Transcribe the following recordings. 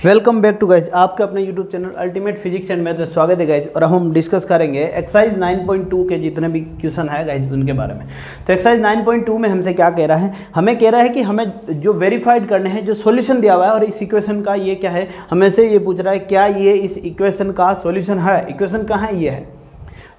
Welcome back to guys, आपके अपने YouTube channel ultimate physics and math में स्वागत है गाइज। और हम डिस्कस करेंगे एक्सरसाइज 9.2 के जितने भी क्वेश्चन है गाइज उनके बारे में। तो एक्सरसाइज 9.2 में हमसे क्या कह रहा है, हमें कह रहा है कि हमें जो वेरीफाइड करने हैं, जो सॉल्यूशन दिया हुआ है और इस इक्वेशन का ये क्या है, हमें से ये पूछ रहा है क्या ये इस इक्वेशन का सॉल्यूशन है। इक्वेशन कहाँ है, ये है।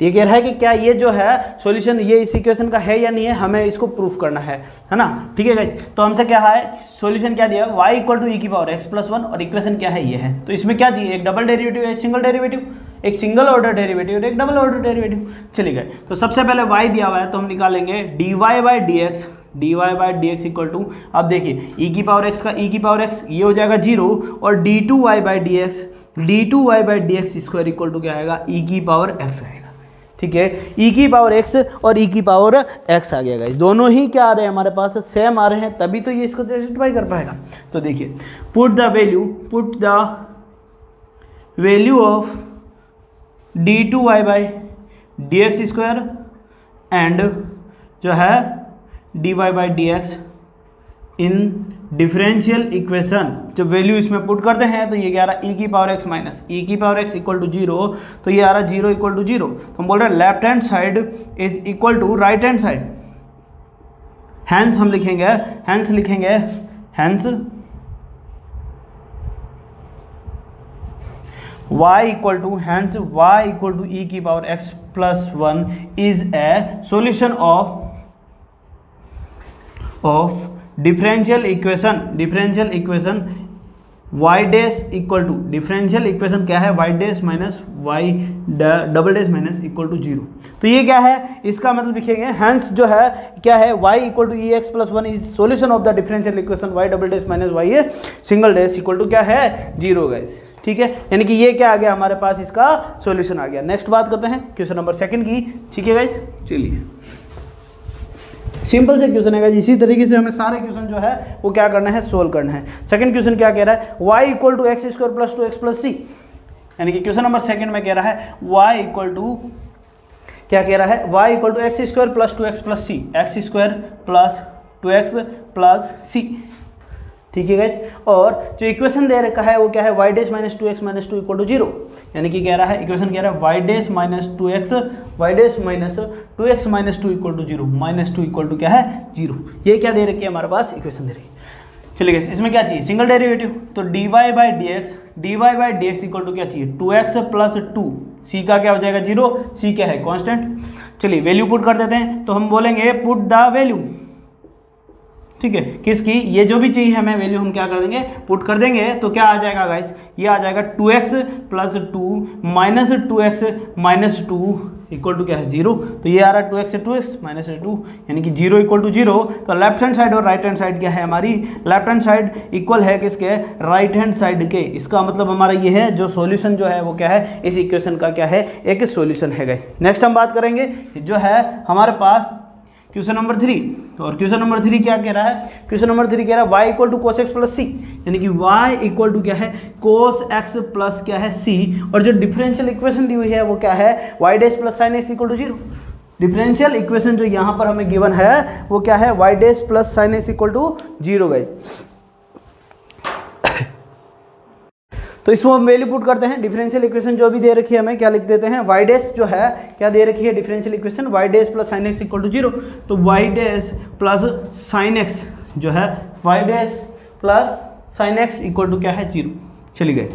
ये कह रहा है कि क्या ये जो है सॉल्यूशन ये इस इक्वेशन का है या नहीं है, हमें इसको प्रूफ करना है ना। ठीक है गाइस, तो हमसे क्या है, सॉल्यूशन क्या दिया है, y इक्वल टू ई की पावर x प्लस 1 और इक्वेशन क्या है, ये है। तो इसमें क्या चाहिए, एक डबल डेरिवेटिव, एक सिंगल डेरिवेटिव, एक सिंगल ऑर्डर डेरिवेटिव और एक डबल ऑर्डर डेरिवेटिव। चलिए गए, तो सबसे पहले y दिया हुआ है तो हम निकालेंगे dy by D x equal to, अब देखिए e की पावर x का e की पावर x ये हो जाएगा 0 और d2y by D X square equal to क्या आएगा, e की पावर x आएगा। ठीक है, e की पावर x और e की पावर x आ गया गाइस, दोनों ही क्या आ रहे हैं हमारे पास, सेम आ रहे हैं, तभी तो ये इसको जस्टिफाई कर पाएगा। तो देखिए put the value of d2y by D X square and जो है dy by D x in differential equation. जब वैल्यू इसमें पुट करते हैं तो ये क्या आ रहा है, e की पावर x माइनस e की पावर x इक्वल टू 0, तो ये आ रहा है 0 इक्वल टू 0। तो हम बोल रहे हैं left hand side is equal to right hand side, hence हम लिखेंगे hence y equal to e की power x plus 1 is a solution of differential equation y dash equal to, differential equation क्या है, y dash minus y double dash minus equal to 0। तो ये क्या है, इसका मतलब लिखेंगे हैंस जो है क्या है, y equal to E X plus 1 is solution of the differential equation y double dash minus y है सिंगल डैश इक्वल टू क्या है, 0 गाइस। ठीक है, यानी कि ये क्या आ गया हमारे पास, इसका सोल्यूशन आ गया। नेक्स्ट बात करते हैं क्वेश्चन नंबर 2 की। ठीक है गाइस, चलिए सिंपल से क्वेश्चन है, इसी तरीके से हमें सारे क्वेश्चन जो है वो क्या करना है, सोल्व करना है। सेकंड क्वेश्चन क्या कह रहा है, y equal to x square plus 2x plus c, यानी कि क्वेश्चन नंबर 2 में कह रहा है y इक्वल टू क्या कह रहा है, y equal to x square plus 2x plus c, x square plus 2x plus c. ठीक है गाइज, और जो इक्वेशन दे रखा है वो क्या है, y dash minus 2x minus 2 equal to 0, यानी कि कह रहा है इक्वेशन कह रहा है y dash minus 2x minus 2 equal to 0, minus 2 equal to क्या है, 0। ये क्या दे रखी है हमारे पास, इक्वेशन दे रही है। चलिए गाइस, इसमें क्या चाहिए, सिंगल डेरिवेटिव, तो dy by D x equal to क्या चाहिए, 2x प्लस 2, c का क्या हो जाएगा 0, c क्या है कांस्टेंट। चलिए वैल्यू पुट कर देते हैं, तो हम बोलेंगे पुट द वैल्यू, ठीक है, किसकी, ये जो भी चाहिए हमें वैल्यू हम क्या कर देंगे, पुट कर देंगे। तो क्या आ जाएगा गाइस, ये आ जाएगा 2x plus 2 minus 2x minus 2 equal to क्या है, 0। तो ये आ रहा है 2x माइनस 2, यानी कि 0 इक्वल टू 0। तो लेफ्ट हैंड साइड और राइट हैंड साइड क्या है हमारी, लेफ्ट हैंड साइड इक्वल है किसके, राइट हैंड साइड के। इसका मतलब हमारा ये है जो सॉल्यूशन जो है वो क्या है, इस इक्वेशन का क्या है, एक सॉल्यूशन है गाइस। नेक्स्ट हम बात करेंगे जो है हमारे पास क्वेश्चन नंबर 3, और क्वेश्चन नंबर 3 क्या कह रहा है, क्वेश्चन नंबर 3 कह रहा है y equal to cos x plus c, यानी कि y इक्वल टू क्या है, कोस एक्स प्लस क्या है c, और जो डिफरेंशियल इक्वेशन दी हुई है वो क्या है, y dash plus sine x equal to 0। Differential equation जो यहाँ पर हमें गिवन है वो क्या है, y dash plus sine x equal to 0 guys. तो इसको हम वैल्यू पुट करते हैं, डिफरेंशियल इक्वेशन जो भी दे रखी है हमें क्या लिख देते हैं, y डैश जो है क्या दे रखी है, differential equation y dash plus sine x equal to 0। तो y dash plus sine x जो है, y dash plus sine x equal to क्या है, 0। चलिए गए,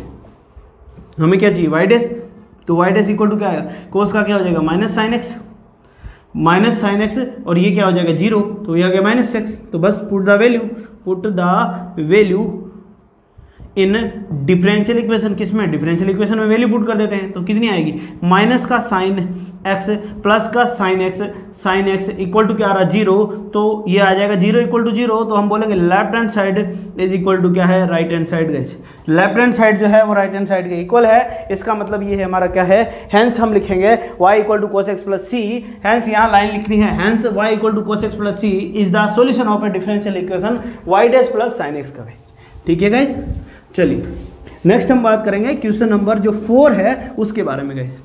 हमें क्या चाहिए, y डैश, तो y डैश इक्वल टू क्या आएगा, कोस का क्या हो जाएगा, माइनस साइन एक्स और ये क्या हो जाएगा 0, तो ये आ गया माइनस एक्स। तो बस put the value in differential equation, किसमें, डिफरेंशियल इक्वेशन में वैल्यू पुट कर देते हैं, तो कितनी आएगी, माइनस का साइन एक्स प्लस का साइन एक्स इक्वल टू क्या आ रहा है, 0। तो ये आ जाएगा 0 इक्वल टू 0। तो हम बोलेंगे left hand side is equal to क्या है, right hand side guys. Left hand side जो है वो राइट हैंड साइड के इक्वल है, इसका मतलब ये है हमारा क्या है, हैंस हम लिखेंगे y equal to cos x plus c, hence यहाँ लाइन लिखनी है, hence y equal to cos x plus c is the solution of a differential equation y dash plus sine x का गाइस। ठीक है guys, चलिए next हम बात करेंगे क्वेश्चन नंबर जो 4 है उसके बारे में गाइस।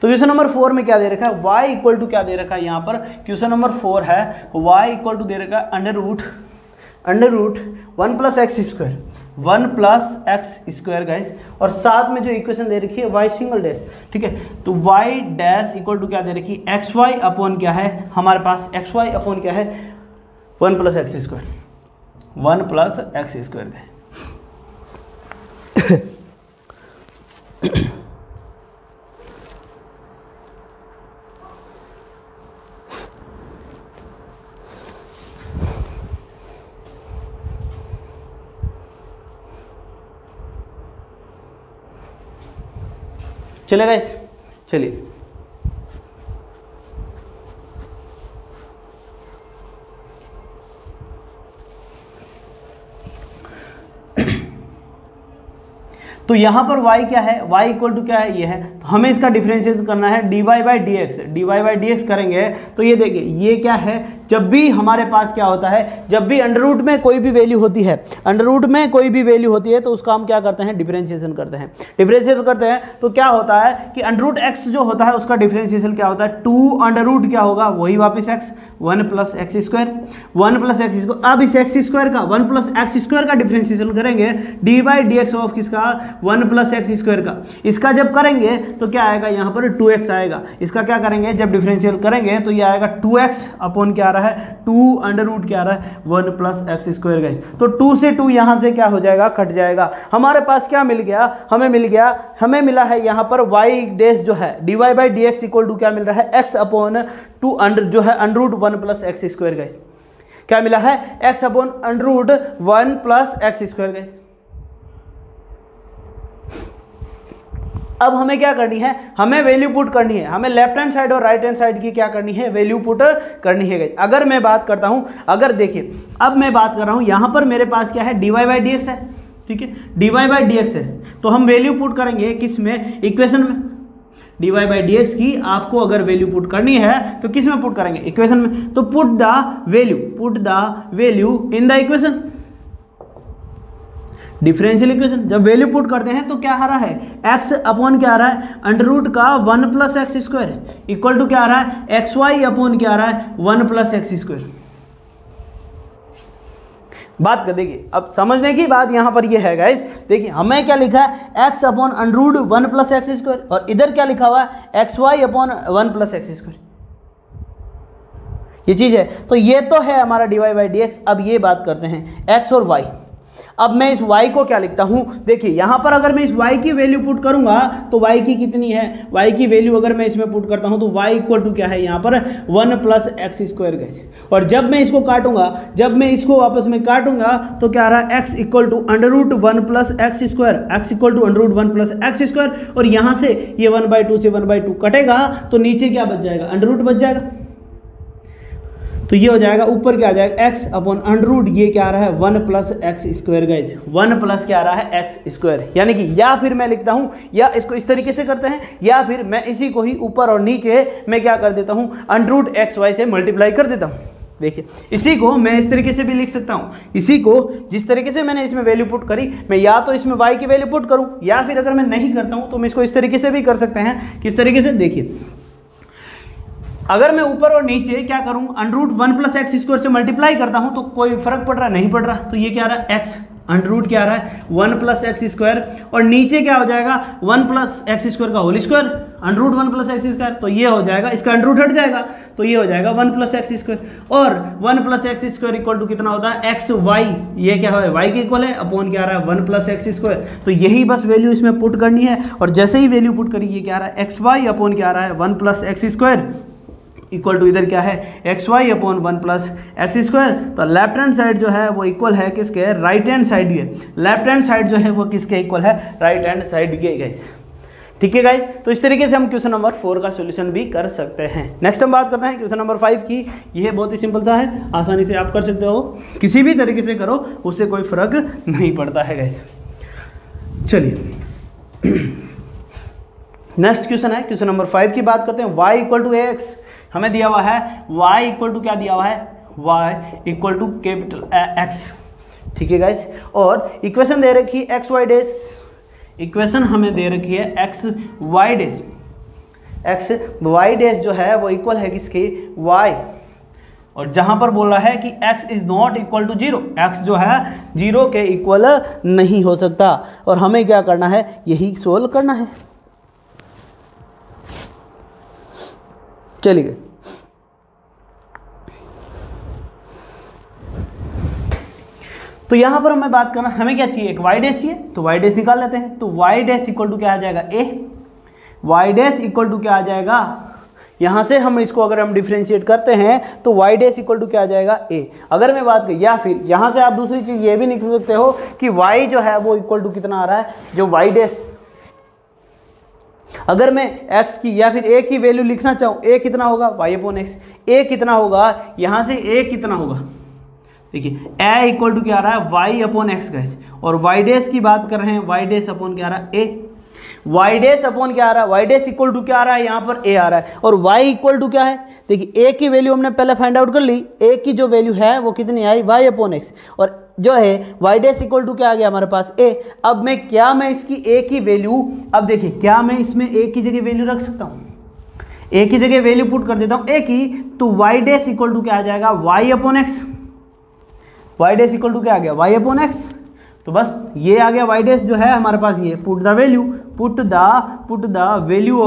तो क्वेश्चन नंबर 4 में क्या दे रखा है, y इक्वल टू क्या दे रखा है, यहाँ पर क्वेश्चन नंबर 4 है y इक्वल टू दे रखा है under root 1 plus x square, 1 plus x square guys, और साथ में जो इक्वेशन दे रखी है वाई सिंगल डैश, ठीक है। तो वाई डैश इक्वल टू क्या दे रखी है, एक्स वाई अपॉन क्या है हमारे पास, एक्स वाई अपॉन क्या है 1 plus x square, 1 plus x square है। चलेगा इस, चलिए तो यहाँ पर y क्या है, y इक्वल टू क्या है, ये है। तो हमें इसका डिफरेंशिएट करना है dy by D x, d y by D x करेंगे तो ये देखिए ये क्या है, जब भी हमारे पास क्या होता है, जब भी अंडर रूट में कोई भी वैल्यू होती है, अंडर रूट में कोई भी वैल्यू होती है तो उसका हम क्या करते हैं, डिफरेंशिएशन करते हैं। डिफरेंशिएशन करते हैं तो क्या होता है कि अंडर रूट एक्स जो होता है उसका डिफरेंशिएशन क्या होता है, 2 अंडर रूट क्या होगा, वही वापस x, 1 plus x square, 1 plus x square. अब इस एक्स स्क्वायर का 1 प्लस एक्स स्क्वायर का डिफरेंशिएशन करेंगे D by D x of किसका, 1 प्लस एक्स स्क्वायर का। इसका जब करेंगे तो क्या आएगा, यहाँ पर 2x आएगा। इसका क्या करेंगे, जब डिफरेंशियल करेंगे तो ये आएगा 2x अपॉन क्या आ रहा है, 2 अंडर रूट क्या आ रहा है, 1 प्लस एक्स स्क्वायर गाइस। तो 2 से 2 यहाँ से क्या हो जाएगा, कट जाएगा। हमारे पास क्या मिल गया, हमें मिला है यहाँ पर y डैश जो है dy by D x equal to क्या मिल रहा है, x अपॉन 2 अंडर जो है under root 1 plus x square guys. क्या मिला है, x upon under root 1 plus x square guys. अब हमें क्या करनी है, हमें वैल्यू पुट करनी है, हमें लेफ्ट हैंड साइड और राइट हैंड साइड की क्या करनी है, वैल्यू पुट करनी है गाइस। अगर मैं बात करता हूं, अगर देखिए अब मैं बात कर रहा हूं, यहां पर मेरे पास क्या है, dy बाई डी एक्स है, ठीक है, dy बाई डी एक्स है। तो हम वैल्यू पुट करेंगे किस में, इक्वेशन में। dy बाई डी एक्स की आपको अगर वैल्यू पुट करनी है तो किस में पुट करेंगे, इक्वेशन में। तो put the value in the equation, differential equation. जब वैल्यू पुट करते हैं तो क्या आ रहा है, x अपॉन क्या आ रहा है, अंडर रूट का 1 plus x square equal to क्या आ रहा है, एक्स वाई अपॉन क्या आ रहा है, 1 प्लस एक्स स्क्वायर। बात कर देखिए, अब समझने की बात यहां पर ये है गाइस, देखिए हमें क्या लिखा है, x upon under root 1 plus x square, और इधर क्या लिखा हुआ है, x y upon 1 plus x square. ये चीज है, तो ये तो है हमारा dy बाई डी एक्स। अब ये बात करते हैं x और y। अब मैं इस y को क्या लिखता हूं, देखिए यहां पर अगर मैं इस y की वैल्यू पुट करूंगा तो y की कितनी है, y की वैल्यू अगर मैं इसमें पुट करता हूं तो y इक्वल टू क्या है, यहां पर 1 प्लस एक्स स्क्वायर गाइस। और जब मैं इसको काटूंगा, जब मैं इसको वापस में काटूंगा तो क्या आ रहा है, x equal to under root 1 plus x square, x equal to under root 1 plus x square. और यहां से ये 1/2 से 1/2 कटेगा तो नीचे क्या बच जाएगा, अंडर रूट बच जाएगा। तो ये हो जाएगा, ऊपर क्या आ जाएगा, x अपॉन अंडर रूट ये क्या आ रहा है, 1 plus x square guys, 1 plus क्या आ रहा है, एक्स स्क्वायर। यानी कि या फिर मैं लिखता हूं, या इसको इस तरीके से करते हैं, या फिर मैं इसी को ही ऊपर और नीचे मैं क्या कर देता हूं, अंडर रूट एक्स वाई से मल्टीप्लाई कर देता हूं। देखिए इसी को मैं इस तरीके से भी लिख सकता हूं, इसी को जिस तरीके से मैंने इसमें वैल्यू पुट करी, मैं या तो इसमें y की वैल्यू पुट करूं, या फिर अगर मैं नहीं करता हूं तो मैं इसको इस तरीके से भी कर सकते हैं। किस तरीके से, देखिए अगर मैं ऊपर और नीचे क्या करूं, under root 1 plus x square से मल्टीप्लाई करता हूं तो कोई फर्क पड़ रहा है, नहीं पड़ रहा। तो ये क्या आ रहा है, x अंडर रूट क्या आ रहा है, 1 प्लस एक्स स्क्वायर, और नीचे क्या हो जाएगा, 1 प्लस एक्स स्क्वायर का whole square, under root 1 plus x square. तो ये हो जाएगा, इसका अंडर रूट हट जाएगा तो ये हो जाएगा 1 प्लस एक्स स्क्वायर। और 1 plus x square equal to कितना होता है, एक्स वाई, ये क्या है, y के इक्वल है, अपॉन क्या आ रहा है, 1 प्लस एक्स स्क्वायर। तो यही बस वैल्यू इसमें पुट करनी है, और जैसे ही वैल्यू पुट करी, ये क्या आ रहा है, एक्स वाई अपॉन क्या आ रहा है, 1 plus x square equal to इधर क्या है, x y upon 1 plus x square. तो लेफ्ट हैंड साइड जो है वो इक्वल है किसके, राइट हैंड साइड के। लेफ्ट हैंड साइड जो है वो किसके इक्वल है, राइट हैंड साइड के गाइस। ठीक है गाइस, तो इस तरीके से हम क्वेश्चन नंबर 4 का सॉल्यूशन भी कर सकते हैं। नेक्स्ट हम बात करते हैं क्वेश्चन नंबर 5 की। यह बहुत ही सिंपल सा है, आसानी से आप कर सकते हो, किसी भी तरीके से करो उससे कोई फर्क नहीं पड़ता है गाइस। चलिए नेक्स्ट क्वेश्चन है, क्वेश्चन नंबर 5 की बात करते हैं। y इक्वल टू एक्स हमें दिया हुआ है, y इक्वल टू क्या दिया हुआ है, y equal to capital x। ठीक है गाइस, और इक्वेशन दे रखी है एक्स वाई डैश, इक्वेशन हमें दे रखी है x y dash. X y dash जो है वो इक्वल है किसके, y और जहां पर बोला है कि x is not equal to 0, x जो है 0 के इक्वल नहीं हो सकता, और हमें क्या करना है, यही सोल्व करना है। चलिए तो यहां पर हमें बात करना, हमें क्या चाहिए, एक y डैश चाहिए, तो y डैश निकाल लेते हैं। तो y डैश इक्वल टू क्या आ जाएगा, a, y dash equal to क्या आ जाएगा, यहां से हम इसको अगर हम डिफरेंशिएट करते हैं तो y डैश इक्वल टू क्या आ जाएगा, a। अगर मैं बात करूं, या फिर यहां से आप दूसरी चीज ये भी लिख सकते हो कि y जो है वो इक्वल टू कितना आ रहा है, जो y डैश, अगर मैं x की या फिर a की वैल्यू लिखना चाहूं, a कितना होगा, y अपॉन x, a कितना होगा, यहां से a कितना होगा, देखिए a इक्वल टू क्या आ रहा है, y अपॉन एक्स गाइस, और y डैश की बात कर रहे हैं, y डैश अपॉन क्या आ रहा है, a, y डैश अपॉन क्या आ रहा है, y डैश इक्वल टू क्या आ रहा है, यहाँ पर a आ रहा है, और y इक्वल टू क्या है, देखिए a की वैल्यू हमने पहले फाइंड आउट कर ली, a की जो वैल्यू है वो कितनी आई, y अपॉन एक्स, और जो है y डैश इक्वल टू क्या आ गया हमारे पास, a। अब मैं इसकी a की वैल्यू, अब देखिए क्या मैं इसमें a की जगह वैल्यू रख सकता हूँ, a की जगह वैल्यू पुट कर देता हूँ a की, तो y डैश इक्वल टू क्या आ जाएगा, y upon x, y dash equal to क्या आ गया, y अपॉन एक्स। तो बस ये आ गया y डैश जो है हमारे पास, ये put the value, put the value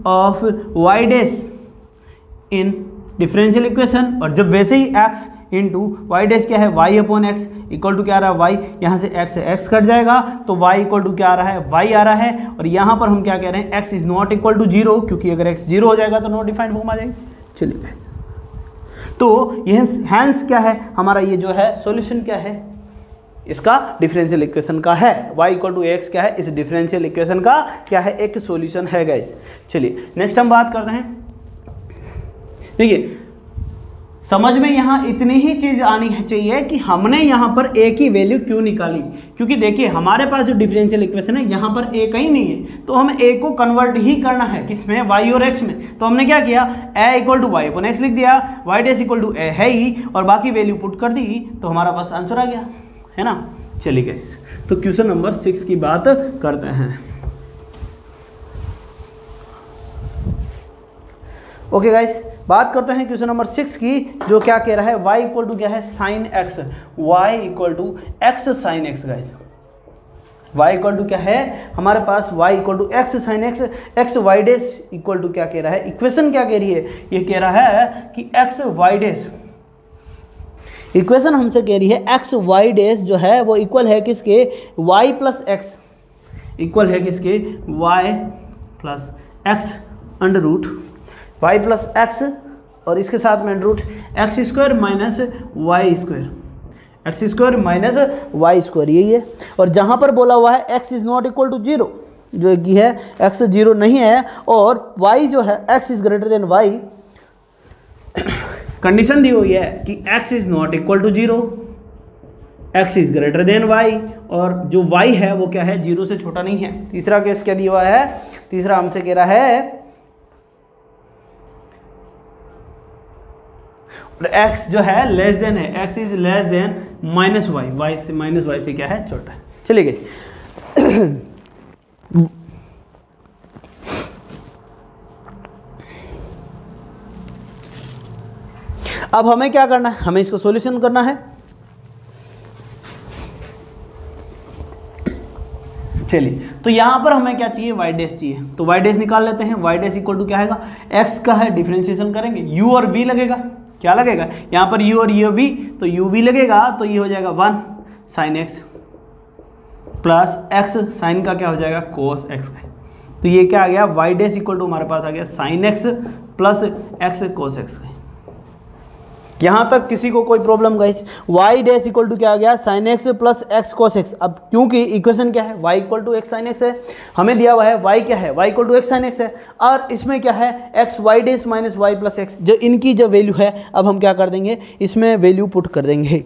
of y dash in differential equation, और जब वैसे ही x इंटू वाई डैश क्या है, y upon x equal to क्या आ रहा है, y, यहाँ से x कट जाएगा तो y इक्वल टू क्या आ रहा है, y आ रहा है, और यहाँ पर हम क्या कह रहे हैं, x is not equal to 0, क्योंकि अगर x 0 हो जाएगा तो नॉट डिफाइंड फॉर्म आ जाएगी। चलिए तो यह हैंस क्या है हमारा, ये जो है सॉल्यूशन क्या है इसका, डिफरेंशियल इक्वेशन का है, y इक्वल टू एक्स क्या है, इस डिफरेंशियल इक्वेशन का क्या है, एक सॉल्यूशन है गाइस। चलिए नेक्स्ट हम बात करते हैं, देखिए समझ में यहाँ इतनी ही चीज आनी चाहिए कि हमने यहाँ पर a की वैल्यू क्यों निकाली, क्योंकि देखिए हमारे पास जो डिफरेंशियल इक्वेशन है यहाँ पर a कहीं नहीं है, तो हमें a को कन्वर्ट ही करना है किसमें, y और x में। तो हमने क्या किया, a equal to y upon x लिख दिया, y dash equal to a है ही, और बाकी वैल्यू पुट कर दी, तो हमारा पास आंसर आ गया, है ना। चलिए गाइस तो क्वेश्चन नंबर 6 की बात करते हैं। ओके गाइस, बात करते हैं क्वेश्चन नंबर 6 की, जो क्या कह रहा है, y इक्वल टू क्या है, sine x, y equal to x sine x guys, y equal to क्या है हमारे पास, y equal to x sine x, x y dash equal to क्या कह रहा है, इक्वेशन क्या कह रही है, ये कह रहा है कि एक्स वाई डैश, इक्वेशन हमसे कह रही है एक्स वाई डैश जो है वो इक्वल है किसके, y प्लस एक्स, इक्वल है किसके, y plus x under root y plus x, और इसके साथ में under root x square minus y square, x square minus y square, यही है। और जहाँ पर बोला हुआ है x is not equal to 0, जो कि है x 0 नहीं है, और y जो है x is greater than y, condition दी हुई है कि x is not equal to 0, x is greater than y, और जो y है वो क्या है, 0 से छोटा नहीं है। तीसरा केस क्या दिया हुआ है, तीसरा हमसे कह रहा है x जो है लेस देन है, x is less than minus y, y से माइनस वाई से क्या है, छोटा है। चलिए गए अब हमें क्या करना है, हमें इसको सॉल्यूशन करना है। चलिए तो यहां पर हमें क्या चाहिए, y डैश चाहिए, तो y डैश निकाल लेते हैं। y डैश इक्वल टू क्या आएगा, x का है डिफरेंशिएशन करेंगे, u और v लगेगा, क्या लगेगा यहाँ पर u और ये v, तो u v लगेगा, तो ये हो जाएगा 1 sine x plus x sine का क्या हो जाएगा, कोस x। तो ये क्या आ गया, y डैश इक्वल टू हमारे पास आ गया sine x plus x cos x। यहाँ तक किसी को कोई problem guys, y dash equal to क्या आ गया, sine x plus x cos x. अब क्योंकि इक्वेशन क्या है, y equal to x sine x है, हमें दिया हुआ है y क्या है, y equal to x sine x है, और इसमें क्या है x y dash minus y plus x, जो इनकी जो वैल्यू है अब हम क्या कर देंगे, इसमें वैल्यू पुट कर देंगे।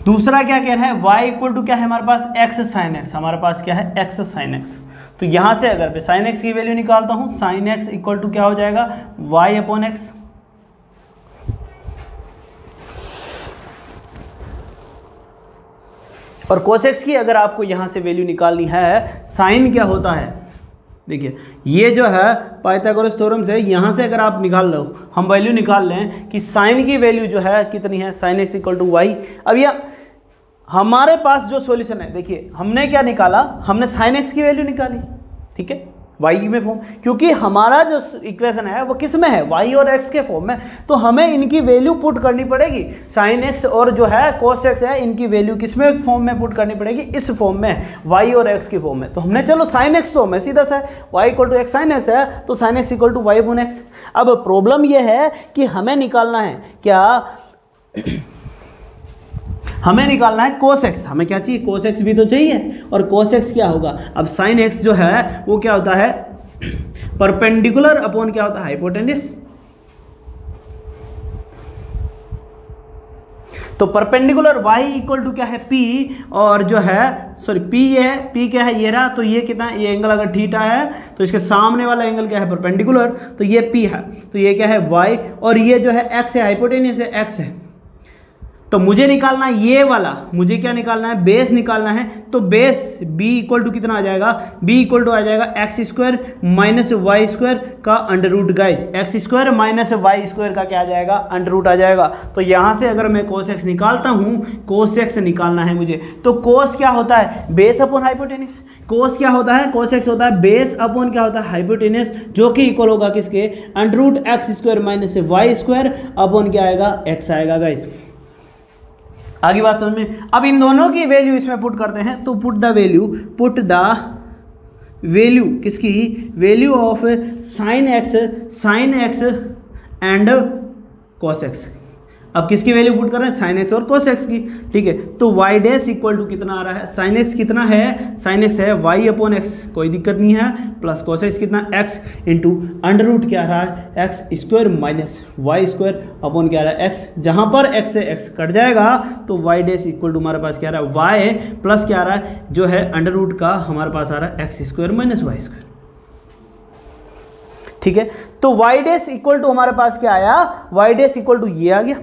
दूसरा क्या कह रहा है, y इक्वल टू क्या है हमारे पास, x साइन x, हमारे पास क्या है x साइन x। तो यहां से अगर मैं साइन x की वैल्यू निकालता हूं, साइन x इक्वल टू क्या हो जाएगा, y अपॉन x। और कोसेक्स की अगर आपको यहाँ से वैल्यू निकालनी है, साइन क्या होता है, देखिए ये जो है पाइथागोरस थ्योरम से यहाँ से अगर आप निकाल लो, हम वैल्यू निकाल लें कि साइन की वैल्यू जो है कितनी है, sine x equal to y. अब यह हमारे पास जो सॉल्यूशन है, देखिए हमने क्या निकाला, हमने साइन एक्स की वैल्यू निकाली, ठीक है, वाई में फॉर्म, क्योंकि हमारा जो इक्वेशन है वो किस में है, वाई और एक्स के फॉर्म में, तो हमें इनकी वैल्यू पुट करनी पड़ेगी। साइन एक्स और जो है कोस एक्स है, इनकी वैल्यू किस में फॉर्म में पुट करनी पड़ेगी, इस फॉर्म में, वाई और एक्स की फॉर्म में। तो हमने चलो साइन एक्स तो हमें सीधा सा है, y equal to x sine x है, तो sine x equal to y upon x. अब प्रॉब्लम यह है कि हमें निकालना है क्या, हमें निकालना है कोस एक्स, हमें क्या चाहिए, कोस एक्स भी तो चाहिए, और कोस एक्स क्या होगा, अब साइन एक्स जो है वो क्या होता है, परपेंडिकुलर अपॉन क्या होता है, हाइपोटेन्यूस। तो परपेंडिकुलर y इक्वल टू क्या है, p, और जो है सॉरी p ये है, p क्या है, ये रहा, तो ये कितना, ये एंगल अगर थीटा है तो इसके सामने वाला एंगल क्या है, परपेंडिकुलर, तो ये p है, तो ये क्या है y, और ये जो है x है, हाइपोटेन्यूस है, x है। तो मुझे निकालना है ये वाला, मुझे क्या निकालना है, बेस निकालना है, तो बेस b इक्वल टू कितना आ जाएगा, b इक्वल टू आ जाएगा x square minus y square का under root, guys x square minus y square का क्या आ जाएगा, अंडर रूट आ जाएगा। तो यहाँ से अगर मैं कोस एक्स निकालता हूँ, कोस एक्स निकालना है मुझे, तो कोस क्या होता है, बेस अपॉन हाइपोटेन्यूस। कोस क्या होता है, कोस एक्स होता है बेस अपॉन क्या होता है, हाइपोटेन्यूस, जो कि इक्वल होगा किसके, under root x square minus y square upon क्या आएगा, एक्स आएगा। गाइज आगे बात समझ में। अब इन दोनों की वैल्यू इसमें पुट करते हैं, तो पुट द वैल्यू किसकी, value of sine x and cos x. अब किसकी वैल्यू पुट कर रहे हैं, साइन एक्स और कोस एक्स की, ठीक है। तो वाई डैश इक्वल टू कितना आ रहा है, साइन एक्स कितना है, साइन एक्स है वाई अपॉन एक्स, कोई दिक्कत नहीं है, प्लस कोस एक्स कितना, एक्स इंटू अंडर रूट क्या आ रहा है, x square minus y square upon क्या आ रहा है, एक्स, जहाँ पर एक्स से एक्स कट जाएगा तो वाई डैश इक्वल टू हमारे पास क्या आ रहा है, वाई प्लस क्या आ रहा है, जो है अंडर रूट का हमारे पास आ रहा है x square minus y square, ठीक है। तो वाई डैश इक्वल टू हमारे पास क्या आया, वाई डैश इक्वल टू ये आ गया।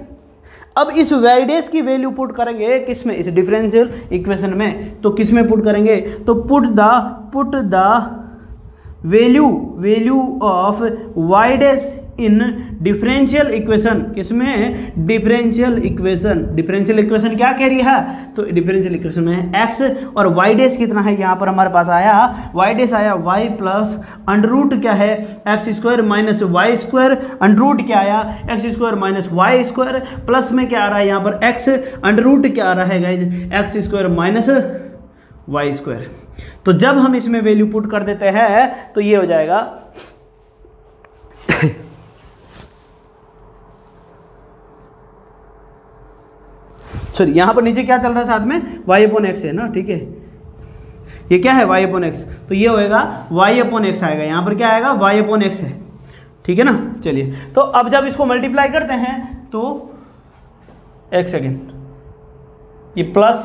अब इस वाई डैश की वैल्यू पुट करेंगे किसमें, इस डिफरेंशियल इक्वेशन में, तो किसमें पुट करेंगे, तो put the value of y dash in differential equation, किसमें, डिफरेंशियल इक्वेशन क्या कह रही है, तो डिफरेंशियल इक्वेशन में एक्स और वाई डैश कितना है, यहाँ पर हमारे पास आया वाई डैश आया वाई प्लस अंडर रूट क्या है, x square minus y square, under root क्या आया, x square minus y square, plus में क्या आ रहा है यहाँ पर एक्स, अंडर रूट क्या आ रहा है guys, x square minus y square. तो जब हम इसमें वैल्यू पुट कर देते हैं तो ये हो जाएगा सॉरी, यहां पर नीचे क्या चल रहा है साथ में, y अपॉन एक्स है ना, ठीक है, ये क्या है y अपॉन एक्स, तो ये होएगा y अपॉन एक्स आएगा, यहां पर क्या आएगा, y अपॉन एक्स है, ठीक है ना। चलिए, तो अब जब इसको मल्टीप्लाई करते हैं तो एक सेकेंड, ये प्लस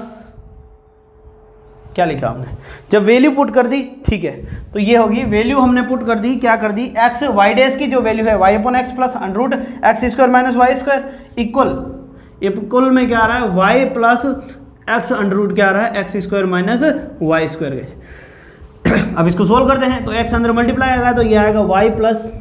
क्या लिखा हमने, जब वैल्यू पुट कर दी, ठीक है, तो ये होगी वैल्यू हमने पुट कर दी, क्या कर दी, एक्स वाई डैश की जो वैल्यू है y upon x plus under root x square minus y square equal में क्या आ रहा है, y plus x under root क्या आ रहा है, x square minus y square. अब इसको सोल्व करते हैं तो x अंदर मल्टीप्लाई आएगा, तो ये आएगा y plus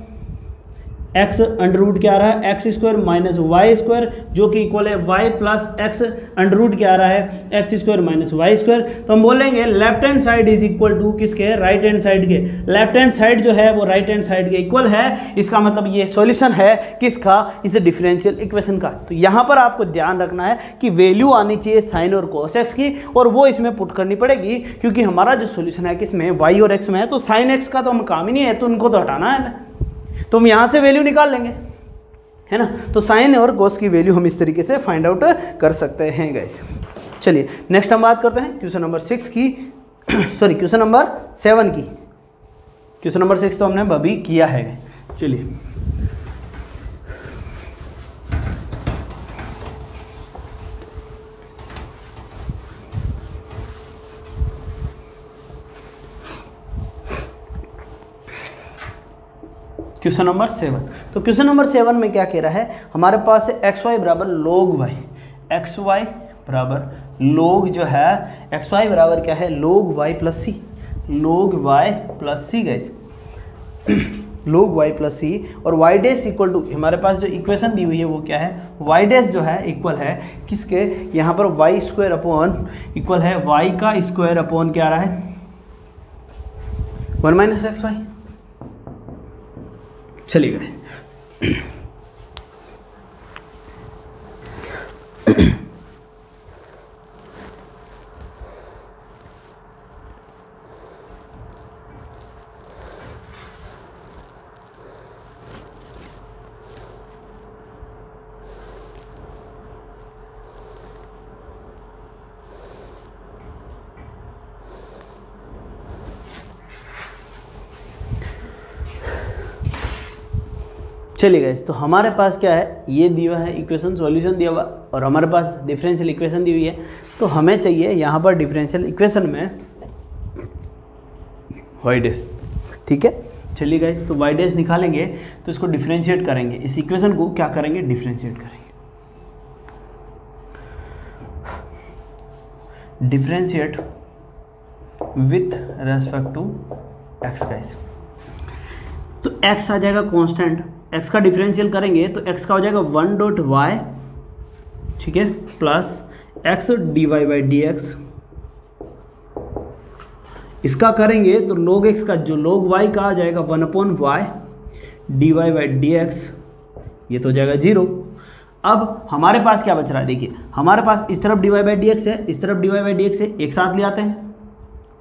x under root क्या आ रहा है, x square minus y square, जो कि इक्वल है y plus x under root क्या आ रहा है, x square minus y square. तो हम बोलेंगे left hand side is equal to किसके, राइट हैंड साइड के, लेफ्ट हैंड साइड जो है वो राइट हैंड साइड के इक्वल है, इसका मतलब ये सॉल्यूशन है किसका, इस डिफरेंशियल इक्वेशन का। तो यहाँ पर आपको ध्यान रखना है कि वैल्यू आनी चाहिए साइन और कोस एक्स की, और वो इसमें पुट करनी पड़ेगी, क्योंकि हमारा जो सॉल्यूशन है किसमें, वाई और एक्स में है, तो साइन एक्स का तो हम काम ही नहीं है, तो उनको तो हटाना है, तो हम यहाँ से वैल्यू निकाल लेंगे, है ना। तो साइन और कोस की वैल्यू हम इस तरीके से फाइंड आउट कर सकते हैं गाइस। चलिए नेक्स्ट हम बात करते हैं क्वेश्चन नंबर 6 की, सॉरी क्वेश्चन नंबर 7 की। क्वेश्चन नंबर 6 तो हमने अभी किया है। चलिए क्वेश्चन नंबर 7। तो क्वेश्चन नंबर 7 में क्या कह रहा है, हमारे पास एक्स वाई बराबर log y, एक्स वाई बराबर लोग जो है एक्स वाई बराबर क्या है, लोग वाई प्लस सी, लोग वाई प्लस सी गाइस, लोग y प्लस सी, और y डैश इक्वल टू, हमारे पास जो इक्वेशन दी हुई है वो क्या है, y डैश जो है इक्वल है किसके, यहाँ पर y स्क्वायर अपॉन इक्वल है y का स्क्वायर अपॉन क्या आ रहा है 1 माइनस एक्स वाई। चलिए गए चलिए गाइस, तो हमारे पास क्या है, ये दिया है इक्वेशन, सॉल्यूशन दिया हुआ, और हमारे पास डिफरेंशियल इक्वेशन दी हुई है। तो हमें चाहिए यहाँ पर डिफरेंशियल इक्वेशन में वाई डैश, ठीक है। चलिए गाइस, तो वाई डैश निकालेंगे तो इसको डिफरेंशिएट करेंगे, इस इक्वेशन को क्या करेंगे, डिफरेंशिएट करेंगे। Differentiate with respect to x guys, तो x आ जाएगा कांस्टेंट, x का डिफरेंशियल करेंगे तो x का हो जाएगा 1 डॉट y, ठीक है, plus x dy by D x. इसका करेंगे तो log x का जो log y का आ जाएगा 1 upon y dy by D x, ये तो हो जाएगा 0। अब हमारे पास क्या बच रहा है, देखिए हमारे पास इस तरफ dy बाई डी एक्स है, इस तरफ dy बाई डी एक्स है, एक साथ ले आते हैं,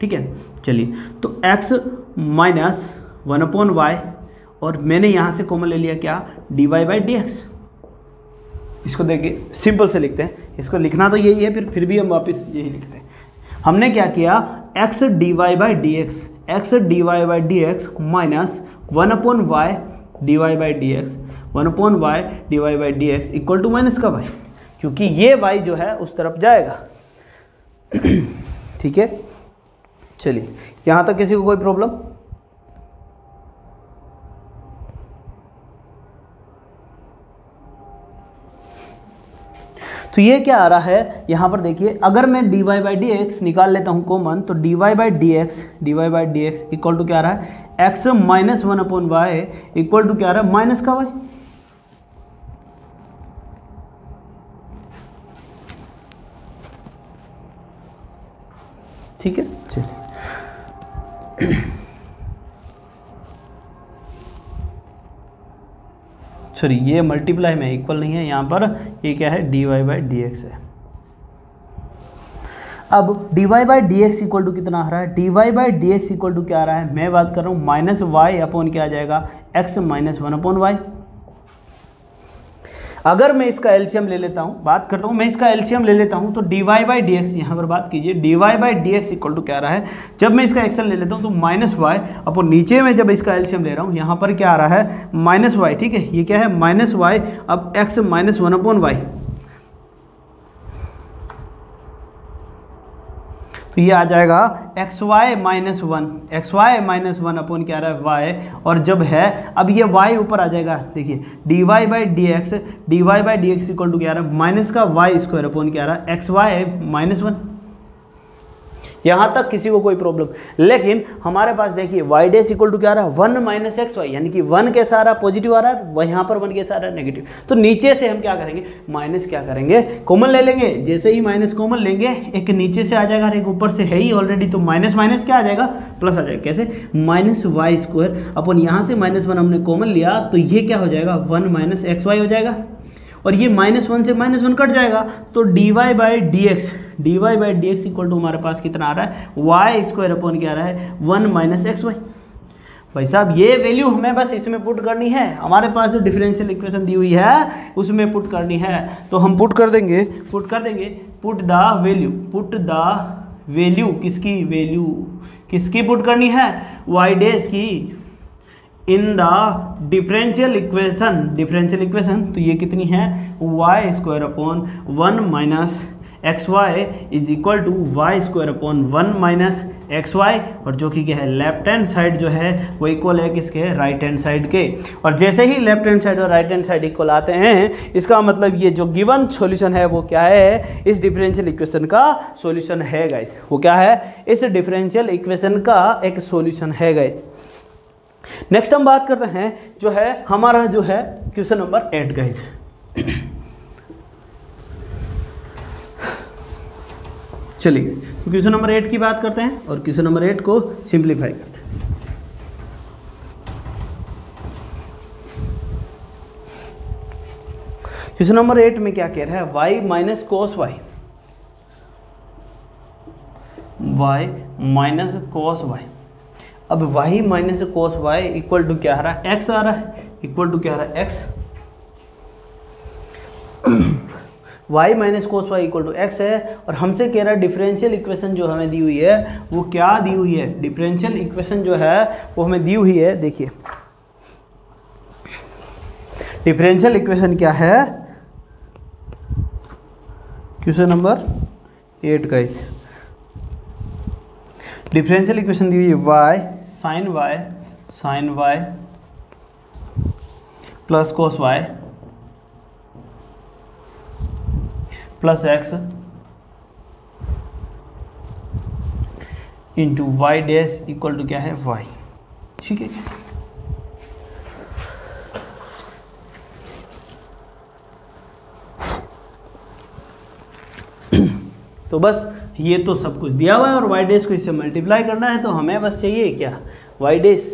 ठीक है। चलिए, तो x माइनस 1 अपॉन वाई, और मैंने यहाँ से कॉमन ले लिया क्या, d y by D x. इसको देखिए सिंपल से लिखते हैं, इसको लिखना तो यही है, फिर भी हम वापस यही लिखते हैं। हमने क्या किया, x d y by D x, x d y by D x minus 1 upon y d y by D x, 1 upon y d y by D x equal to minus का वाई, क्योंकि ये Y जो है उस तरफ जाएगा, ठीक है। चलिए, यहाँ तक किसी को कोई प्रॉब्लम, तो ये क्या आ रहा है यहाँ पर देखिए, अगर मैं dy बाई डी एक्स निकाल लेता हूँ कॉमन, तो dy by D x equal to क्या आ रहा है, x minus 1 upon y equal to क्या आ रहा है, माइनस का y। ठीक है, चलिए सॉरी, ये मल्टीप्लाई में इक्वल नहीं है, यहाँ पर ये क्या है, d y by D x है। अब d y by D x equal to कितना आ रहा है, d y by D x equal to क्या आ रहा है, मैं बात कर रहा हूँ माइनस वाई अपॉन क्या आ जाएगा, एक्स माइनस 1 अपॉन वाई। अगर मैं इसका एलसीएम ले लेता हूँ, बात करता हूँ मैं इसका एलसीएम ले लेता हूँ, तो d y by D x, यहाँ पर बात कीजिए, d y by D x equal to क्या आ रहा है, जब मैं इसका एक्शन ले लेता हूँ तो माइनस वाई अपॉन नीचे में जब इसका एलसीएम ले रहा हूँ, यहाँ पर क्या आ रहा है, माइनस वाई, ठीक है, ये क्या है, माइनस वाई, अब एक्स माइनस 1 अपॉन वाई, तो ये आ जाएगा एक्स वाई माइनस 1 अपॉन क्या आ रहा है, वाई, और जब है अब ये वाई ऊपर आ जाएगा, देखिए d y by D x equal to क्या आ रहा है, माइनस का वाई स्क्वायर अपॉन क्या आ रहा है, एक्स वाई माइनस 1। यहाँ तक किसी को कोई प्रॉब्लम, लेकिन हमारे पास देखिए वाई डैश इक्वल टू क्या आ रहा है, 1 माइनस एक्स वाई, यानी कि 1 कैसा आ रहा है, पॉजिटिव आ रहा है, वह यहाँ पर 1 कैसा आ रहा है, नेगेटिव। तो नीचे से हम क्या करेंगे, माइनस क्या करेंगे, कॉमन ले लेंगे, जैसे ही माइनस कॉमन लेंगे, एक नीचे से आ जाएगा और एक ऊपर से है ही ऑलरेडी, तो माइनस माइनस क्या आ जाएगा, प्लस आ जाएगा, कैसे, माइनस वाई स्क्वायर अपन यहाँ से माइनस 1 हमने कॉमन लिया, तो ये क्या हो जाएगा, 1 माइनस एक्स वाई हो जाएगा, और ये माइनस 1 से माइनस 1 कट जाएगा, तो d y by D x equal to हमारे पास कितना आ रहा है, वाई स्क्वायर अपॉन क्या आ रहा है, 1 माइनस एक्स वाई। भाई साहब ये वैल्यू हमें बस इसमें पुट करनी है, हमारे पास जो डिफरेंशियल इक्वेशन दी हुई है उसमें पुट करनी है, तो हम पुट कर देंगे पुट द वैल्यू किसकी पुट करनी है, वाई डैश की, इन द डिफरेंशियल इक्वेशन, तो ये कितनी है, y square upon 1 minus x y is equal to y square upon 1 minus x y, और जो कि क्या है लेफ्ट हैंड साइड जो है वो इक्वल है किसके, राइट हैंड साइड के। और जैसे ही लेफ्ट हैंड साइड और राइट हैंड साइड इक्वल आते हैं, इसका मतलब ये जो गिवन सॉल्यूशन है वो क्या है, इस डिफरेंशियल इक्वेशन का सॉल्यूशन है गाइस। वो क्या है, इस डिफरेंशियल इक्वेशन का एक सॉल्यूशन है गाइस। नेक्स्ट हम बात करते हैं जो है हमारा जो है क्वेश्चन नंबर 8 गाइस। चलिए क्वेश्चन नंबर 8 की बात करते हैं और क्वेश्चन नंबर 8 को सिंप्लीफाई करते हैं। क्वेश्चन नंबर 8 में क्या कह रहा है, y minus cos y, y minus cos y. अब y minus cos y equal to क्या आ रहा है, x आ रहा है, इक्वल टू क्या आ रहा है, x। y minus cos y equal to x है, और हमसे कह रहा है डिफरेंशियल इक्वेशन जो हमें दी हुई है वो क्या दी हुई है, डिफरेंशियल इक्वेशन जो है वो हमें दी हुई है। देखिए डिफरेंशियल इक्वेशन क्या है, question number 8 guys. Differential equation दी हुई है y sine y plus cos y plus x into y dash equal to क्या है, y। ठीक है, तो बस ये तो सब कुछ दिया हुआ है और y डैश को इससे मल्टीप्लाई करना है, तो हमें बस चाहिए क्या, y डैश।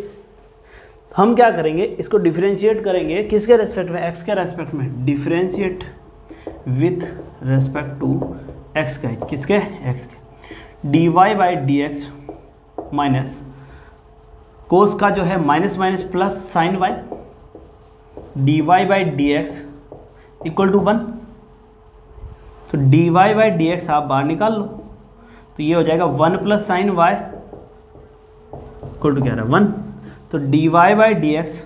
हम क्या करेंगे, इसको डिफरेंशिएट करेंगे किसके रेस्पेक्ट में, x के रेस्पेक्ट में, differentiate with respect to x का, किसके, x के। dy by D x minus cos का जो है minus minus plus sine y, dy by D x equal to 1। तो dy बाई डी एक्स आप बाहर निकाल लो, तो ये हो जाएगा 1 plus sine y equal to क्या रहा है, 1। तो dy by D x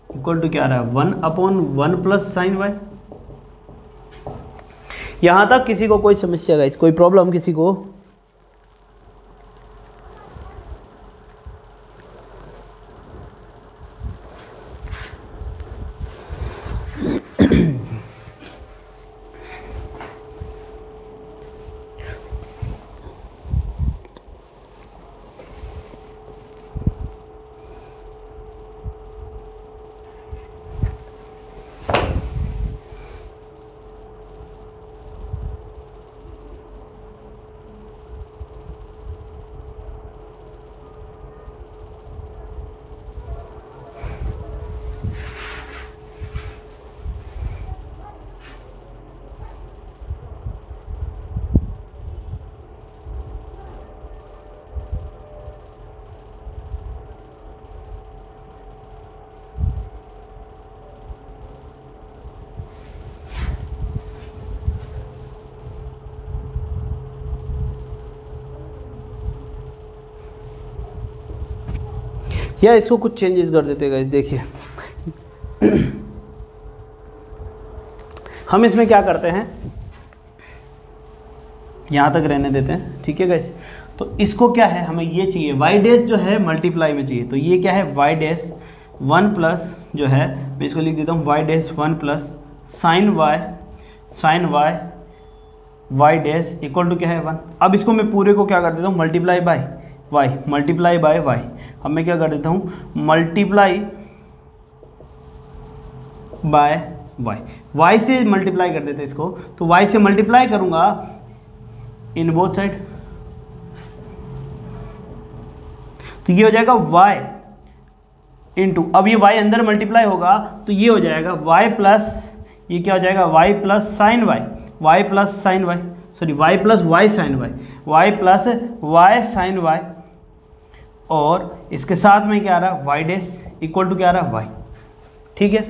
equal to क्या रहा है, 1 अपॉन 1 प्लस साइन y। यहां तक किसी को कोई समस्या गाइस, कोई प्रॉब्लम किसी को? या इसको कुछ चेंजेस कर देते गाइस। देखिए हम इसमें क्या करते हैं, यहां तक रहने देते हैं, ठीक है गाइस। तो इसको क्या है, हमें ये चाहिए y डैश जो है मल्टीप्लाई में चाहिए, तो ये क्या है y डैश 1 प्लस जो है, मैं इसको लिख देता हूँ y dash 1 plus sine y y dash equal to क्या है 1। अब इसको मैं पूरे को क्या कर देता हूँ, मल्टीप्लाई बाय y। अब मैं क्या कर देता हूँ, मल्टीप्लाई बाय y से मल्टीप्लाई कर देते हैं इसको, तो y से मल्टीप्लाई करूंगा इन बोथ साइड, तो ये हो जाएगा y इंटू, अब ये y अंदर मल्टीप्लाई होगा तो ये हो जाएगा y प्लस, ये क्या हो जाएगा y plus sine y plus sine y, sorry y plus y sine y plus y sine y, और इसके साथ में क्या आ रहा है y डैश इक्वल टू क्या आ रहा है y। ठीक है,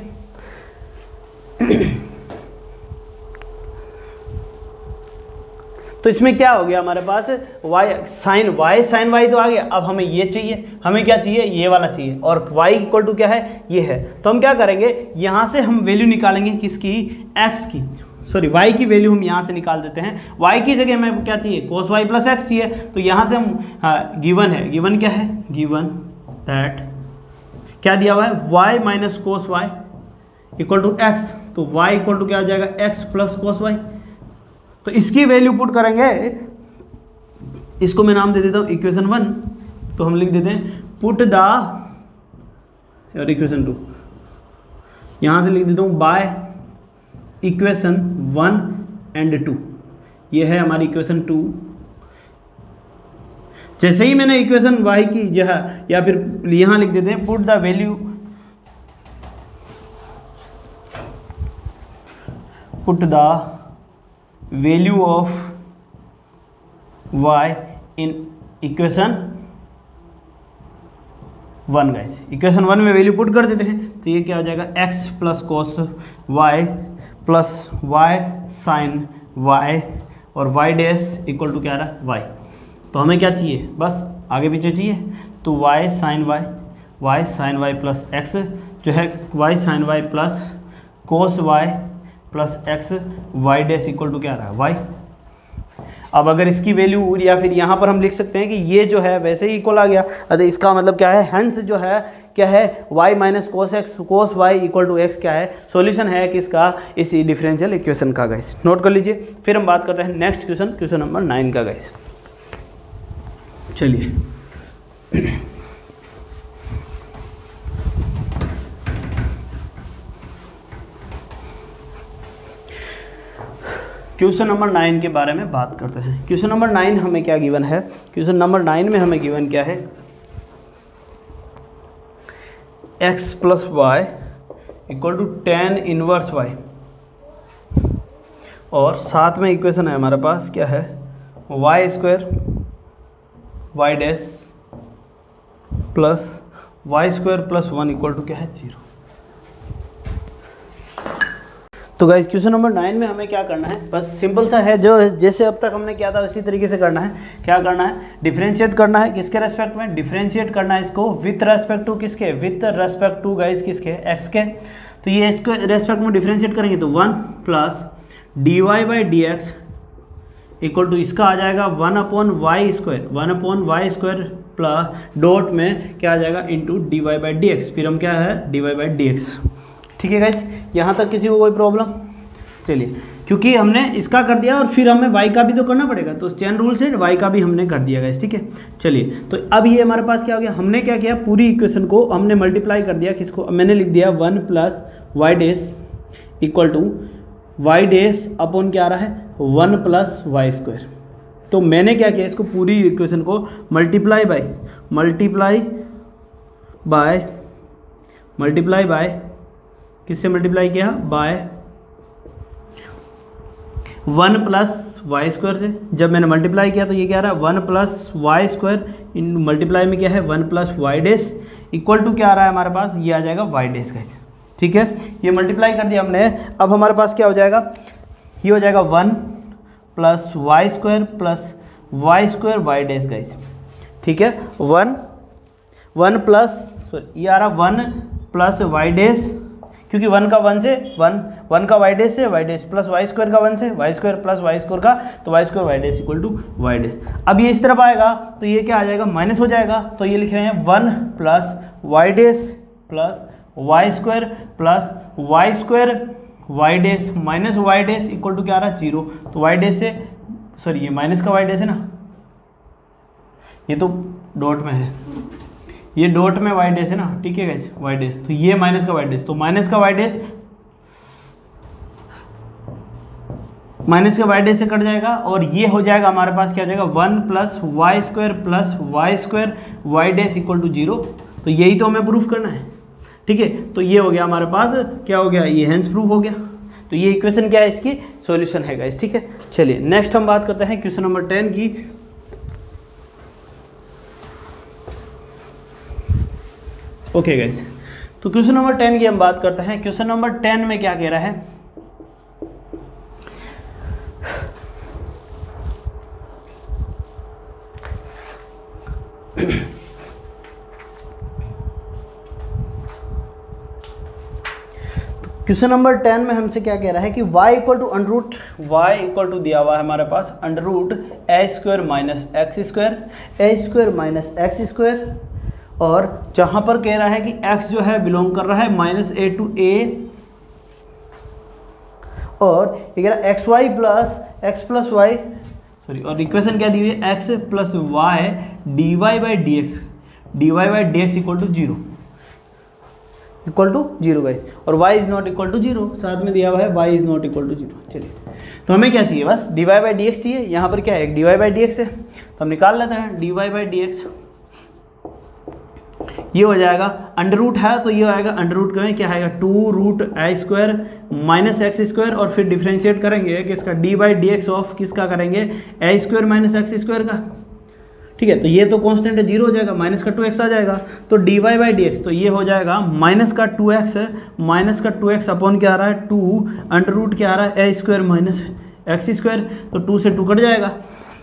तो इसमें क्या हो गया हमारे पास y साइन y तो आ गया। अब हमें ये चाहिए, हमें क्या चाहिए, ये वाला चाहिए, और y इक्वल टू क्या है, ये है। तो हम क्या करेंगे, यहाँ से हम वैल्यू निकालेंगे किसकी, x की। सॉरी y की वैल्यू हम यहाँ से निकाल देते हैं। y की जगह हमें क्या चाहिए, cos y प्लस एक्स चाहिए। तो यहाँ से हम गिवन है, गिवन क्या है, गिवन दैट क्या दिया हुआ है, y minus cos y equal to x. तो y इक्वल टू क्या आ जाएगा, x प्लस कोस वाई। तो इसकी वैल्यू पुट करेंगे, इसको मैं नाम दे देता हूँ इक्वेशन 1। तो हम लिख देते हैं पुट द, और इक्वेशन 2 यहाँ से लिख देता हूँ बाय इक्वेशन 1 एंड 2। ये है हमारी इक्वेशन 2। जैसे ही मैंने इक्वेशन y की यह, या फिर यहाँ लिख देते हैं put the value, put the value of y in equation 1 guys. Equation 1 में वैल्यू पुट कर देते हैं। तो ये क्या हो जाएगा, x plus cos y plus y sine y और y डैश इक्वल टू क्या आ रहा है, y। तो हमें क्या चाहिए, बस आगे पीछे चाहिए। तो y sine y plus x जो है y sine y plus cos y plus x, y dash equal to क्या आ रहा है, y। अब अगर इसकी वैल्यू, या फिर यहाँ पर हम लिख सकते हैं कि ये जो है वैसे ही इक्वल आ गया। अतः इसका मतलब क्या है, हेंस जो है क्या है, y minus cos x cos y equal to x क्या है, सॉल्यूशन है किसका, इस डिफरेंशियल इक्वेशन का गाइस। नोट कर लीजिए। फिर हम बात करते हैं नेक्स्ट क्वेश्चन, क्वेश्चन नंबर 9 का गाइस। चलिए क्वेश्चन नंबर 9 के बारे में बात करते हैं। क्वेश्चन नंबर 9 हमें क्या गिवन है, क्वेश्चन नंबर 9 में हमें गिवन क्या है, x plus y equal to tan inverse y, और साथ में इक्वेशन है हमारे पास क्या है, y square y dash plus y square plus 1 equal to क्या है, 0। तो गाइस क्वेश्चन नंबर 9 में हमें क्या करना है, बस सिंपल सा है, जो जैसे अब तक हमने किया था उसी तरीके से करना है। क्या करना है, डिफरेंशिएट करना है किसके रेस्पेक्ट में, डिफरेंशिएट करना है इसको विथ रेस्पेक्ट टू किसके, विथ रेस्पेक्ट टू गाइस किसके, एक्स के। तो ये इसको रेस्पेक्ट में डिफरेंशिएट करेंगे तो 1 plus d y by D x equal to इसका आ जाएगा 1 upon y square plus dot में क्या आ जाएगा, into d y by D x. फिर हम क्या है, d y by D x. ठीक है गाइस, यहाँ तक किसी को कोई प्रॉब्लम। चलिए, क्योंकि हमने इसका कर दिया और फिर हमें y का भी तो करना पड़ेगा, तो चेन रूल से y का भी हमने कर दिया गाइस। ठीक है, चलिए तो अब ये हमारे पास क्या हो गया, हमने क्या किया, पूरी इक्वेशन को हमने मल्टीप्लाई कर दिया किसको, मैंने लिख दिया 1 plus y dash equal to y dash upon क्या आ रहा है, 1 प्लस वाई स्क्वायर। तो मैंने क्या किया, इसको पूरी इक्वेशन को मल्टीप्लाई बाय किससे मल्टीप्लाई किया, बाय 1 प्लस वाई स्क्वायर से। जब मैंने मल्टीप्लाई किया तो ये क्या आ रहा है, 1 प्लस वाई स्क्वायर इन मल्टीप्लाई में क्या है, 1 plus y dash equal to क्या आ रहा है हमारे पास, ये आ जाएगा वाई डैश गाइस। ठीक है, ये मल्टीप्लाई कर दिया हमने। अब हमारे पास क्या हो जाएगा, ये हो जाएगा 1 plus y square plus y square y dash guys. ठीक है, 1 प्लस सॉरी ये आ रहा 1 प्लस वाई डैश, क्योंकि 1 का 1 से 1 का वाई डैश से y dash plus y square का 1 से y square plus y square का, तो y square y dash equal to y dash. अब ये इस तरफ आएगा तो ये क्या आ जाएगा, माइनस हो जाएगा। तो ये लिख रहे हैं 1 plus y dash plus y square plus y square y dash minus y dash equal to क्या आ रहा है, 0। तो वाई डैश से सॉरी ये माइनस का वाई डैश है ना, ये तो डॉट में है, ये डॉट में वाई डैश है ना। ठीक है गाइस, वाई डैश, तो ये माइनस का वाई डैश, तो माइनस का वाई डैश से कट जाएगा और ये हो जाएगा हमारे पास क्या हो जाएगा, 1 plus y square y dash equal to 0। तो यही तो हमें प्रूफ करना है। ठीक है, तो ये हो गया हमारे पास, क्या हो गया, ये हेंस प्रूफ हो गया। तो ये इक्वेशन क्या है, इसकी सॉल्यूशन है गाइस। ठीक है, चलिए नेक्स्ट हम बात करते हैं क्वेश्चन नंबर 10 की। ओके गाइस, तो क्वेश्चन नंबर 10 की हम बात करते हैं। क्वेश्चन नंबर 10 में क्या कह रहा है, क्वेश्चन नंबर 10 में हमसे क्या कह रहा है कि y equal to under root y equal to दिया हुआ है हमारे पास under root a square minus x square, और जहाँ पर कह रहा है कि x जो है बिलोंग कर रहा है -a टू a, और ये कह रहा है एक्स प्लस वाई सॉरी, और इक्वेशन क्या दी हुई है x plus y dy by D x equal to zero guys, और y is not equal to zero, साथ में दिया हुआ है y is not equal to zero. चलिए, तो हमें क्या चाहिए, बस dy बाई डी एक्स चाहिए। यहाँ पर क्या है, dy बाई डी एक्स है, तो हम निकाल लेते हैं dy बाई डी एक्स। ये हो जाएगा अंडर रूट है तो ये आएगा अंडर रूट का क्या आएगा 2 root a square minus x square, और फिर डिफरेंशिएट करेंगे किसका D by D x of किसका करेंगे ए स्क्वायर माइनस एक्स स्क्वायर का। ठीक है, तो ये तो कांस्टेंट है, जीरो हो जाएगा, माइनस का 2x आ जाएगा, तो d y by D x, तो ये हो जाएगा माइनस का 2x अपॉन क्या आ रहा है 2 अंडर रूट क्या आ रहा है ए स्क्वायर माइनस एक्स स्क्वायर, तो 2 से 2 कट जाएगा।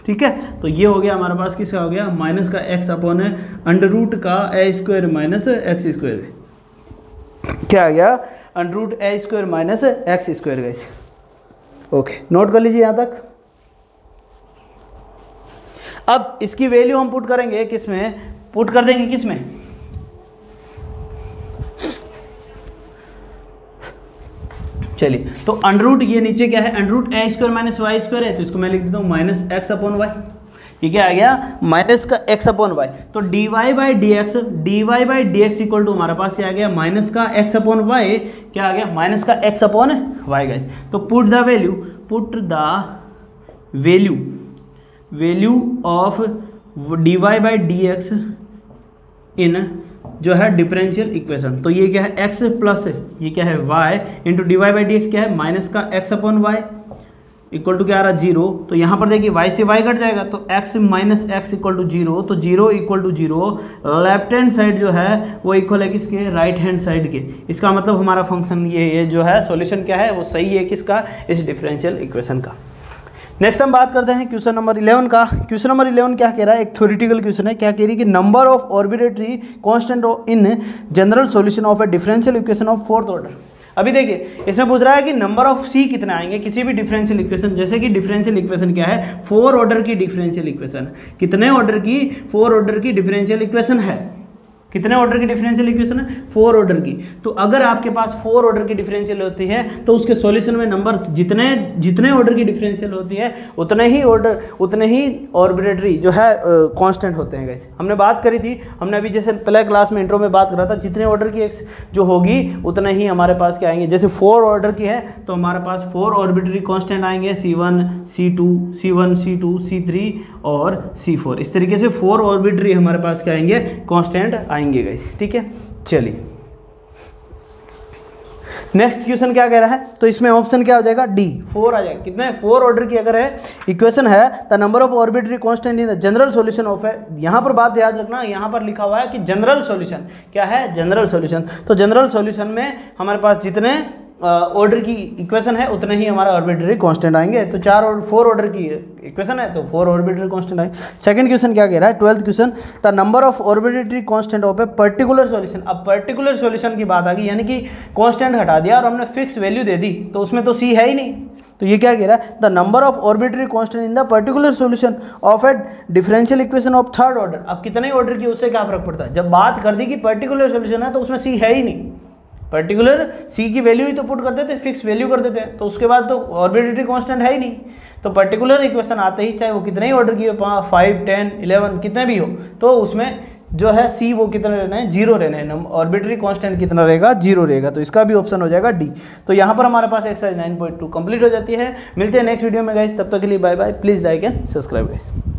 ठीक है, तो ये हो गया हमारे पास किसका हो गया माइनस का x अपॉन है अंडर रूट का a square minus x square, क्या आ गया under root a square minus x square guys. Okay, note कर लीजिए यहाँ तक। अब इसकी वैल्यू हम पुट करेंगे किसमें, पुट कर देंगे किसमें, चलिए, तो अंडर रूट ये नीचे क्या है under root a square minus y square है, तो इसको मैं लिख देता हूँ माइनस एक्स अपॉन वाई। ये क्या आ गया माइनस का एक्स अपॉन वाई, तो d y by D x equal to हमारे पास क्या आ गया माइनस का एक्स अपॉन वाई, क्या आ गया माइनस का एक्स अपॉन वाई गाइस। तो put the value of d y by D x in जो है डिफरेंशियल इक्वेशन, तो ये क्या है x प्लस ये क्या है y into d y by D x क्या है माइनस का x upon y equal to क्या आ रहा है 0, तो यहाँ पर देखिए y से y कट जाएगा, तो x minus x equal to 0, तो 0 equal to 0, left hand side जो है वो इक्वल है किसके राइट हैंड साइड के। इसका मतलब हमारा फंक्शन ये जो है सॉल्यूशन क्या है वो सही है किसका, इस डिफरेंशियल इक्वेशन का। नेक्स्ट हम बात करते हैं क्वेश्चन नंबर 11 का। क्वेश्चन नंबर 11 क्या कह रहा है, एक थ्योरेटिकल क्वेश्चन है, क्या कह रही है कि number of arbitrary constant in general solution of a differential equation of fourth order. अभी देखिए इसमें पूछ रहा है कि नंबर ऑफ सी कितने आएंगे किसी भी डिफरेंशियल इक्वेशन, जैसे कि डिफरेंशियल इक्वेशन क्या है 4 ऑर्डर की डिफरेंशियल इक्वेशन, कितने ऑर्डर की 4 ऑर्डर की डिफरेंशियल इक्वेशन है, कितने ऑर्डर की डिफरेंशियल इक्वेशन है 4 ऑर्डर की। तो अगर आपके पास 4 ऑर्डर की डिफरेंशियल होती है तो उसके सॉल्यूशन में नंबर जितने ऑर्डर की डिफरेंशियल होती है उतने ही आर्बिट्रेरी जो है कांस्टेंट होते हैं गाइस। हमने बात करी थी, हमने अभी जैसे पहले क्लास में इंट्रो में बात करा था, जितने ऑर्डर की एक्स जो होगी उतने ही हमारे पास क्या आएंगे, जैसे 4 ऑर्डर की है तो हमारे पास 4 आर्बिट्रेरी कांस्टेंट आएंगे C1 C2 C1 C2 C3 और C4, इस तरीके से 4 आर्बिट्रेरी हमारे पास क्या आएंगे कांस्टेंट आएंगे गाइस। ठीक है, चलिए नेक्स्ट क्वेश्चन क्या कह रहा है, तो इसमें ऑप्शन क्या हो जाएगा डी 4 आ जाएगा। कितने 4 ऑर्डर की अगर है इक्वेशन है the number of arbitrary constant in the general solution of है, यहाँ पर बात याद रखना, यहाँ पर लिखा हुआ है कि जनरल सॉल्यूशन क्या है जनरल सॉल्यूशन, तो जनरल सॉल्यूशन में हमारे पास जितने ऑर्डर की इक्वेशन है उतने ही हमारा आर्बिट्रेरी कांस्टेंट आएंगे। तो 4 ऑर्डर की इक्वेशन है तो 4 आर्बिट्रेरी कांस्टेंट आएंगे। सेकंड क्वेश्चन क्या कह रहा है 12th question the number of arbitrary constant of a particular solution. अब पर्टिकुलर सॉल्यूशन की बात आ गई, यानी कि कांस्टेंट हटा दिया और हमने फिक्स वैल्यू दे दी, तो उसमें तो सी है ही नहीं, तो ये क्या कह रहा है the number of arbitrary constant in the particular solution of a differential equation of third order. अब कितने ऑर्डर की उससे क्या फर्क पड़ता है, जब बात कर दी कि पर्टिकुलर सॉल्यूशन है तो उसमें सी है ही नहीं, पर्टिकुलर सी की वैल्यू ही तो पुट कर देते, फिक्स वैल्यू कर देते हैं, तो उसके बाद तो आर्बिट्रेरी कांस्टेंट है ही नहीं। तो पर्टिकुलर इक्वेशन आते ही चाहे वो कितने ही ऑर्डर की हो 5 10 11 कितने भी हो, तो उसमें जो है सी वो कितना रहना है 0 रहना है, आर्बिट्रेरी कांस्टेंट कितना रहेगा 0 रहेगा, तो इसका भी ऑप्शन हो जाएगा डी। तो यहाँ पर हमारे पास एक्सरसाइज 9.2 कंप्लीट हो जाती है। मिलते हैं नेक्स्ट वीडियो में गाइस, तब तक के लिए bye bye, please like and subscribe guys.